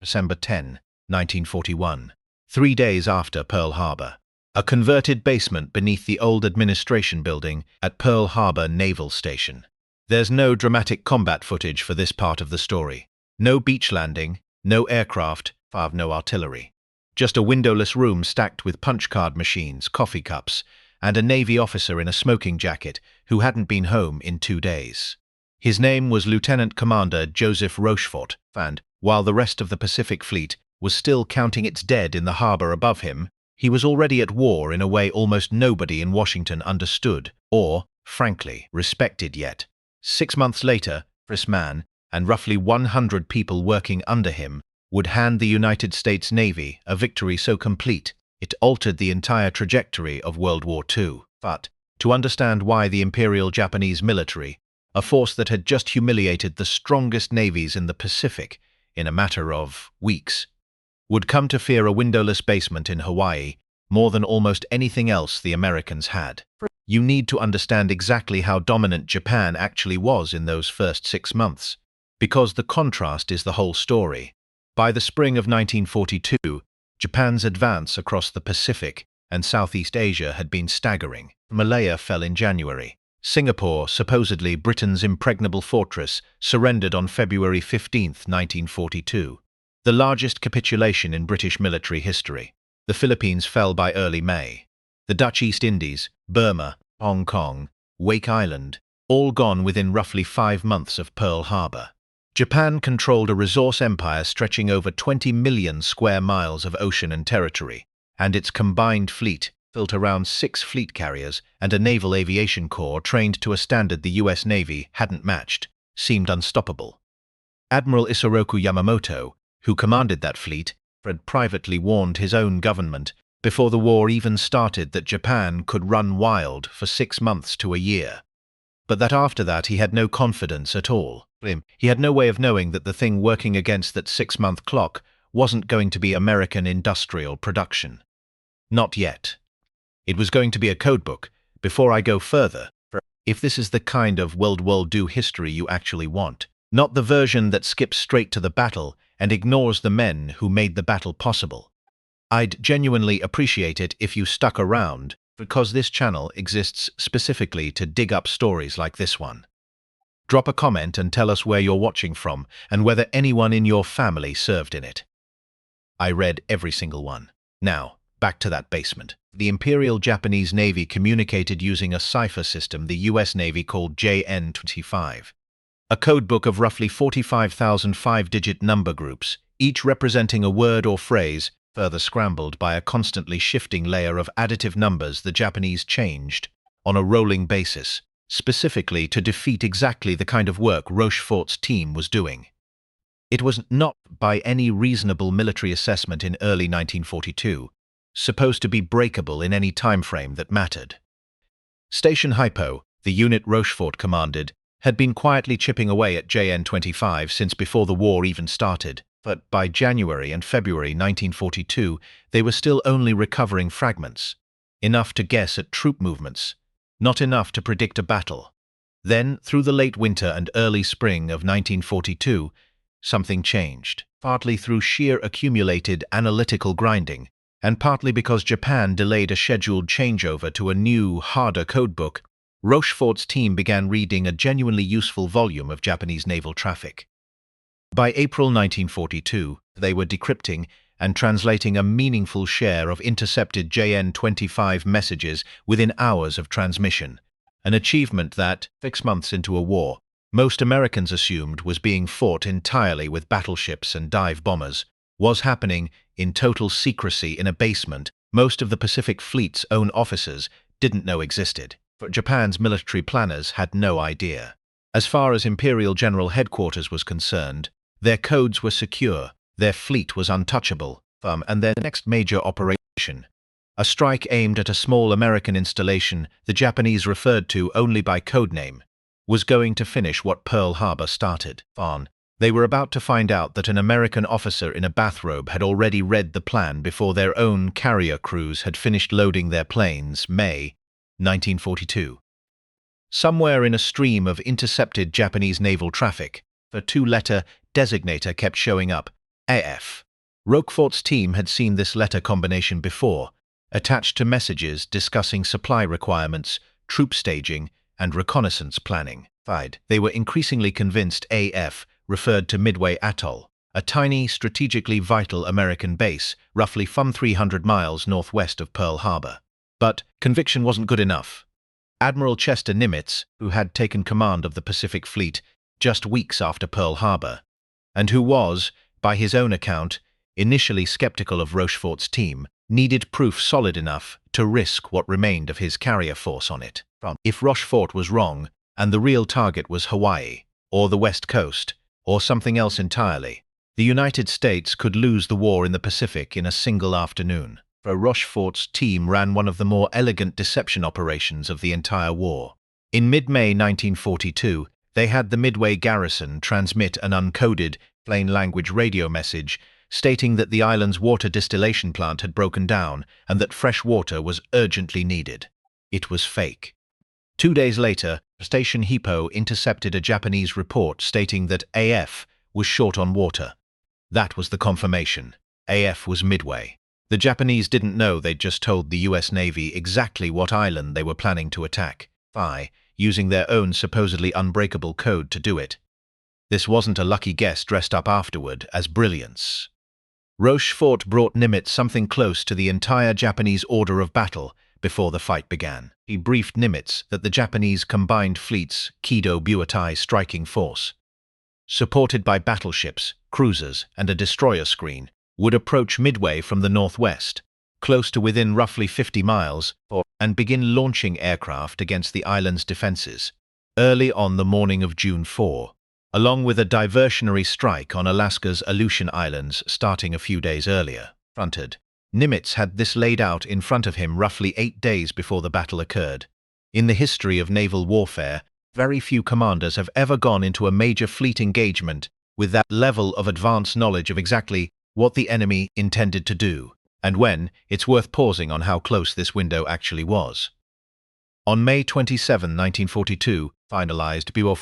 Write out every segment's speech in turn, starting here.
December 10, 1941, 3 days after Pearl Harbor. A converted basement beneath the old administration building at Pearl Harbor Naval Station. There's no dramatic combat footage for this part of the story. No beach landing, no aircraft, no artillery. Just a windowless room stacked with punch card machines, coffee cups, and a Navy officer in a smoking jacket who hadn't been home in 2 days. His name was Lieutenant Commander Joseph Rochefort, and, while the rest of the Pacific Fleet was still counting its dead in the harbor above him, he was already at war in a way almost nobody in Washington understood or, frankly, respected yet. 6 months later, this man, and roughly 100 people working under him, would hand the United States Navy a victory so complete it altered the entire trajectory of World War II. But, to understand why the Imperial Japanese military, a force that had just humiliated the strongest navies in the Pacific in a matter of weeks, would come to fear a windowless basement in Hawaii more than almost anything else the Americans had. You need to understand exactly how dominant Japan actually was in those first 6 months, because the contrast is the whole story. By the spring of 1942, Japan's advance across the Pacific and Southeast Asia had been staggering. Malaya fell in January. Singapore, supposedly Britain's impregnable fortress, surrendered on February 15, 1942. The largest capitulation in British military history. The Philippines fell by early May. The Dutch East Indies, Burma, Hong Kong, Wake Island, all gone within roughly 5 months of Pearl Harbor. Japan controlled a resource empire stretching over 20 million square miles of ocean and territory, and its combined fleet, built around 6 fleet carriers and a naval aviation corps trained to a standard the US Navy hadn't matched, seemed unstoppable. Admiral Yamamoto, who commanded that fleet, had privately warned his own government before the war even started that Japan could run wild for 6 months to a year. But that after that he had no confidence at all. He had no way of knowing that the thing working against that 6-month clock wasn't going to be American industrial production. Not yet. It was going to be a codebook. Before I go further, if this is the kind of World War II history you actually want, not the version that skips straight to the battle and ignores the men who made the battle possible. I'd genuinely appreciate it if you stuck around, because this channel exists specifically to dig up stories like this one. Drop a comment and tell us where you're watching from and whether anyone in your family served in it. I read every single one. Now, back to that basement. The Imperial Japanese Navy communicated using a cipher system the US Navy called JN-25. A codebook of roughly 45,000 5-digit number groups, each representing a word or phrase, further scrambled by a constantly shifting layer of additive numbers the Japanese changed on a rolling basis, specifically to defeat exactly the kind of work Rochefort's team was doing. It was not, by any reasonable military assessment in early 1942, supposed to be breakable in any time frame that mattered. Station HYPO, the unit Rochefort commanded, had been quietly chipping away at JN-25 since before the war even started, but by January and February 1942 they were still only recovering fragments, enough to guess at troop movements, not enough to predict a battle. Then, through the late winter and early spring of 1942, something changed, partly through sheer accumulated analytical grinding, and partly because Japan delayed a scheduled changeover to a new, harder codebook. Rochefort's team began reading a genuinely useful volume of Japanese naval traffic. By April 1942, they were decrypting and translating a meaningful share of intercepted JN-25 messages within hours of transmission, an achievement that, 6 months into a war, most Americans assumed was being fought entirely with battleships and dive bombers, was happening in total secrecy in a basement most of the Pacific Fleet's own officers didn't know existed. But Japan's military planners had no idea. As far as Imperial General Headquarters was concerned, their codes were secure, their fleet was untouchable, and their next major operation, a strike aimed at a small American installation the Japanese referred to only by codename, was going to finish what Pearl Harbor started. They were about to find out that an American officer in a bathrobe had already read the plan before their own carrier crews had finished loading their planes, May 1942. Somewhere in a stream of intercepted Japanese naval traffic, a 2-letter designator kept showing up, AF. Rochefort's team had seen this letter combination before, attached to messages discussing supply requirements, troop staging, and reconnaissance planning. They were increasingly convinced AF referred to Midway Atoll, a tiny, strategically vital American base roughly 300 miles northwest of Pearl Harbor. But conviction wasn't good enough. Admiral Chester Nimitz, who had taken command of the Pacific Fleet just weeks after Pearl Harbor, and who was, by his own account, initially skeptical of Rochefort's team, needed proof solid enough to risk what remained of his carrier force on it. If Rochefort was wrong, and the real target was Hawaii, or the West Coast, or something else entirely, the United States could lose the war in the Pacific in a single afternoon. Rochefort's team ran one of the more elegant deception operations of the entire war. In mid-May 1942, they had the Midway garrison transmit an uncoded, plain-language radio message stating that the island's water distillation plant had broken down and that fresh water was urgently needed. It was fake. 2 days later, Station HYPO intercepted a Japanese report stating that AF was short on water. That was the confirmation. AF was Midway. The Japanese didn't know they'd just told the US Navy exactly what island they were planning to attack, using their own supposedly unbreakable code to do it. This wasn't a lucky guess dressed up afterward as brilliance. Rochefort brought Nimitz something close to the entire Japanese order of battle before the fight began. He briefed Nimitz that the Japanese combined fleet's WW2 striking force, supported by battleships, cruisers, and a destroyer screen, would approach Midway from the northwest, close to within roughly 50 miles, and begin launching aircraft against the island's defenses, early on the morning of June 4, along with a diversionary strike on Alaska's Aleutian Islands starting a few days earlier. Nimitz had this laid out in front of him roughly 8 days before the battle occurred. In the history of naval warfare, very few commanders have ever gone into a major fleet engagement with that level of advanced knowledge of exactly what the enemy intended to do, and when. It's worth pausing on how close this window actually was. On May 27, 1942,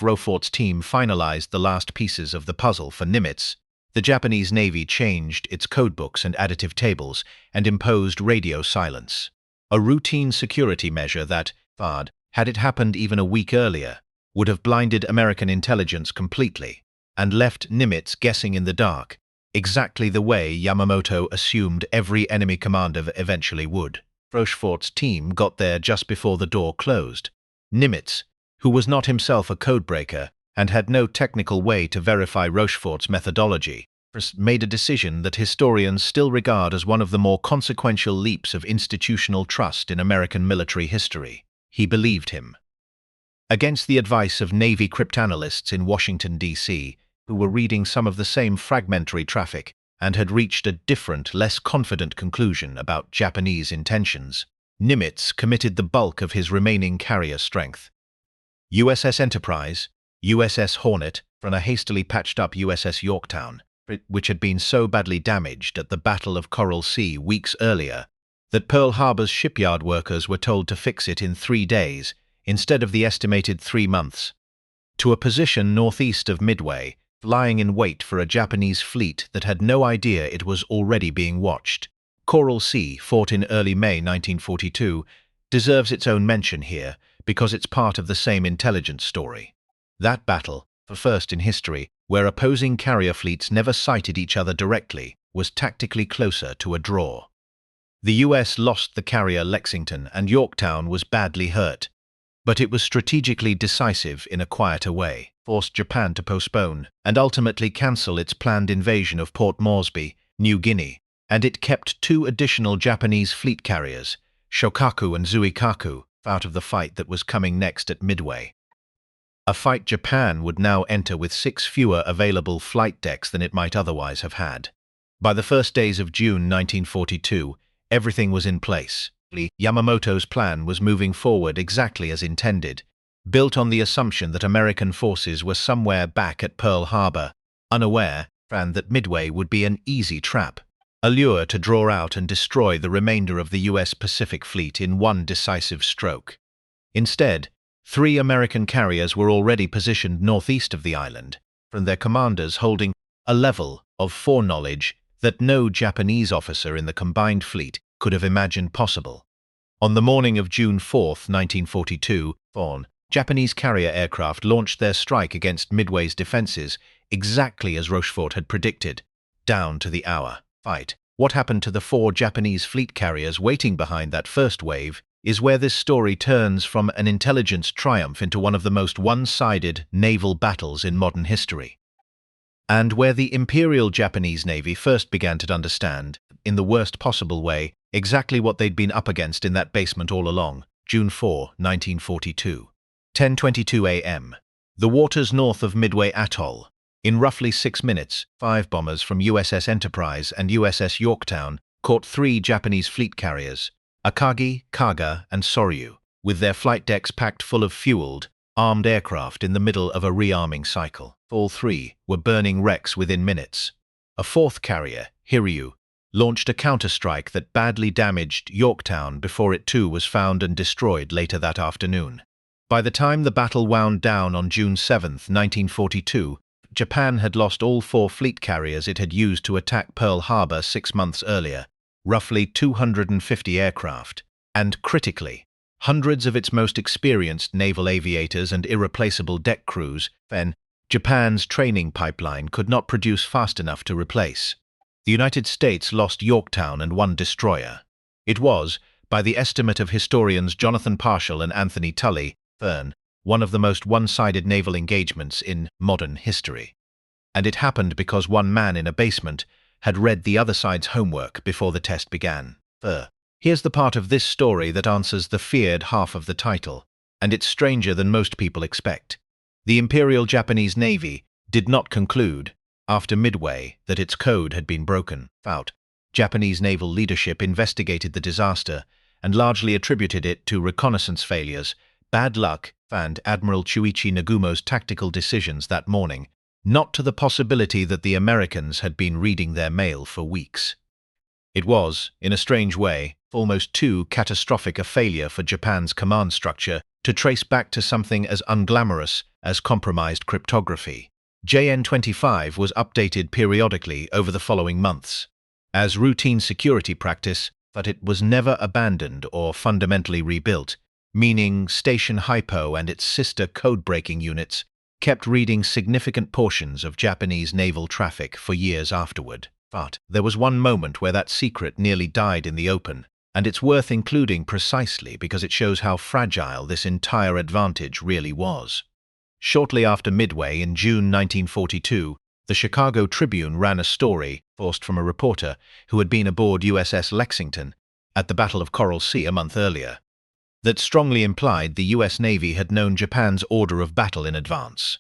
Rochefort's team finalized the last pieces of the puzzle for Nimitz. The Japanese Navy changed its codebooks and additive tables and imposed radio silence, a routine security measure that, had it happened even a week earlier, would have blinded American intelligence completely and left Nimitz guessing in the dark, exactly the way Yamamoto assumed every enemy commander eventually would. Rochefort's team got there just before the door closed. Nimitz, who was not himself a codebreaker and had no technical way to verify Rochefort's methodology, made a decision that historians still regard as one of the more consequential leaps of institutional trust in American military history. He believed him. Against the advice of Navy cryptanalysts in Washington, D.C., who were reading some of the same fragmentary traffic and had reached a different, less confident conclusion about Japanese intentions, Nimitz committed the bulk of his remaining carrier strength. USS Enterprise, USS Hornet, and a hastily patched-up USS Yorktown, which had been so badly damaged at the Battle of Coral Sea weeks earlier that Pearl Harbor's shipyard workers were told to fix it in 3 days instead of the estimated 3 months, to a position northeast of Midway, lying in wait for a Japanese fleet that had no idea it was already being watched. Coral Sea, fought in early May 1942, deserves its own mention here because it's part of the same intelligence story. That battle, the first in history, where opposing carrier fleets never sighted each other directly, was tactically closer to a draw. The US lost the carrier Lexington and Yorktown was badly hurt, but it was strategically decisive in a quieter way, forced Japan to postpone and ultimately cancel its planned invasion of Port Moresby, New Guinea, and it kept 2 additional Japanese fleet carriers, Shokaku and Zuikaku, out of the fight that was coming next at Midway. A fight Japan would now enter with 6 fewer available flight decks than it might otherwise have had. By the first days of June 1942, everything was in place. Yamamoto's plan was moving forward exactly as intended, built on the assumption that American forces were somewhere back at Pearl Harbor, unaware that Midway would be an easy trap, a lure to draw out and destroy the remainder of the US Pacific Fleet in one decisive stroke. Instead, 3 American carriers were already positioned northeast of the island, from their commanders holding a level of foreknowledge that no Japanese officer in the combined fleet could have imagined possible. On the morning of June 4, 1942, Japanese carrier aircraft launched their strike against Midway's defenses exactly as Rochefort had predicted, down to the hour. What happened to the 4 Japanese fleet carriers waiting behind that first wave is where this story turns from an intelligence triumph into one of the most one-sided naval battles in modern history. And where the Imperial Japanese Navy first began to understand, in the worst possible way, exactly what they'd been up against in that basement all along. June 4, 1942. 10:22 a.m. The waters north of Midway Atoll. In roughly 6 minutes, 5 bombers from USS Enterprise and USS Yorktown caught 3 Japanese fleet carriers, Akagi, Kaga, and Soryu, with their flight decks packed full of fueled, armed aircraft in the middle of a rearming cycle. All 3 were burning wrecks within minutes. A 4th carrier, Hiryu, launched a counterstrike that badly damaged Yorktown before it too was found and destroyed later that afternoon. By the time the battle wound down on June 7, 1942, Japan had lost all 4 fleet carriers it had used to attack Pearl Harbor 6 months earlier, roughly 250 aircraft, and critically, hundreds of its most experienced naval aviators and irreplaceable deck crews. Japan's training pipeline could not produce fast enough to replace. The United States lost Yorktown and 1 destroyer. It was, by the estimate of historians Jonathan Parshall and Anthony Tully, one of the most one-sided naval engagements in modern history. And it happened because one man in a basement had read the other side's homework before the test began. Here's the part of this story that answers the feared half of the title, and it's stranger than most people expect. The Imperial Japanese Navy did not conclude, after Midway, that its code had been broken. Japanese naval leadership investigated the disaster and largely attributed it to reconnaissance failures, bad luck, and Admiral Chuichi Nagumo's tactical decisions that morning, not to the possibility that the Americans had been reading their mail for weeks. It was, in a strange way, almost too catastrophic a failure for Japan's command structure to trace back to something as unglamorous as compromised cryptography. JN-25 was updated periodically over the following months as routine security practice, but it was never abandoned or fundamentally rebuilt, meaning Station HYPO and its sister code-breaking units kept reading significant portions of Japanese naval traffic for years afterward. But there was one moment where that secret nearly died in the open, and it's worth including precisely because it shows how fragile this entire advantage really was. Shortly after Midway in June 1942, the Chicago Tribune ran a story, forced from a reporter who had been aboard USS Lexington at the Battle of Coral Sea a month earlier, that strongly implied the US Navy had known Japan's order of battle in advance,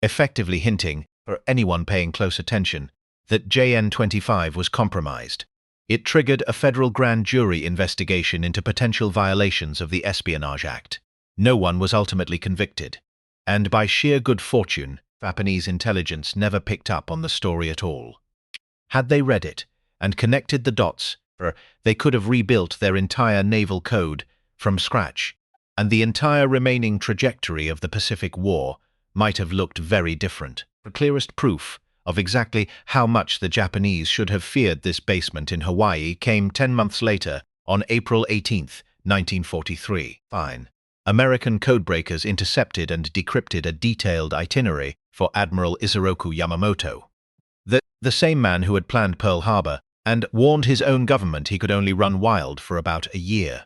effectively hinting, for anyone paying close attention, that JN-25 was compromised. It triggered a federal grand jury investigation into potential violations of the Espionage Act. No one was ultimately convicted, and by sheer good fortune, Japanese intelligence never picked up on the story at all. Had they read it and connected the dots, they could have rebuilt their entire naval code from scratch, and the entire remaining trajectory of the Pacific War might have looked very different. The clearest proof of exactly how much the Japanese should have feared this basement in Hawaii came 10 months later, on April 18, 1943. American codebreakers intercepted and decrypted a detailed itinerary for Admiral Isoroku Yamamoto, the same man who had planned Pearl Harbor and warned his own government he could only run wild for about a year,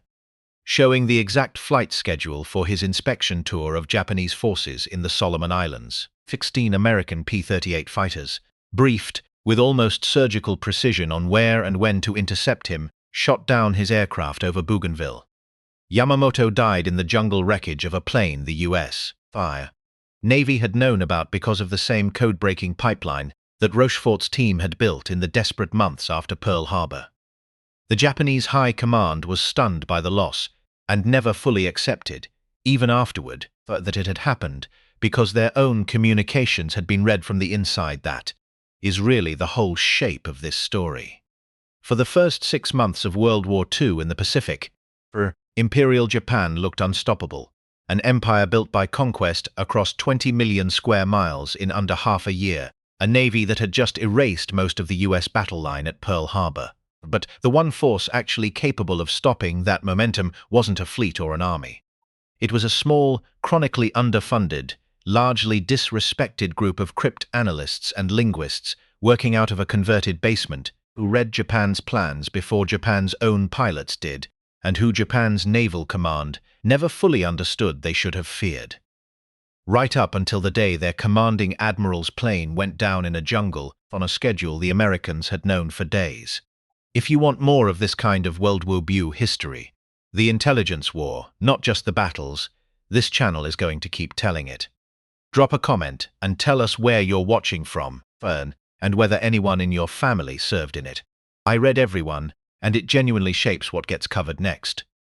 showing the exact flight schedule for his inspection tour of Japanese forces in the Solomon Islands. 16 American P-38 fighters, briefed with almost surgical precision on where and when to intercept him, shot down his aircraft over Bougainville. Yamamoto died in the jungle wreckage of a plane the U.S. Navy had known about because of the same code-breaking pipeline that Rochefort's team had built in the desperate months after Pearl Harbor. The Japanese High Command was stunned by the loss and never fully accepted, even afterward, that it had happened because their own communications had been read from the inside. That is really the whole shape of this story. For the first 6 months of World War II in the Pacific, Imperial Japan looked unstoppable, an empire built by conquest across 20 million square miles in under half a year, a navy that had just erased most of the US battle line at Pearl Harbor. But the one force actually capable of stopping that momentum wasn't a fleet or an army. It was a small, chronically underfunded, largely disrespected group of cryptanalysts and linguists working out of a converted basement who read Japan's plans before Japan's own pilots did, and who Japan's naval command never fully understood they should have feared. Right up until the day their commanding admiral's plane went down in a jungle on a schedule the Americans had known for days. If you want more of this kind of WWII history, the intelligence war, not just the battles, this channel is going to keep telling it. Drop a comment and tell us where you're watching from, and whether anyone in your family served in it. I read everyone, and it genuinely shapes what gets covered next.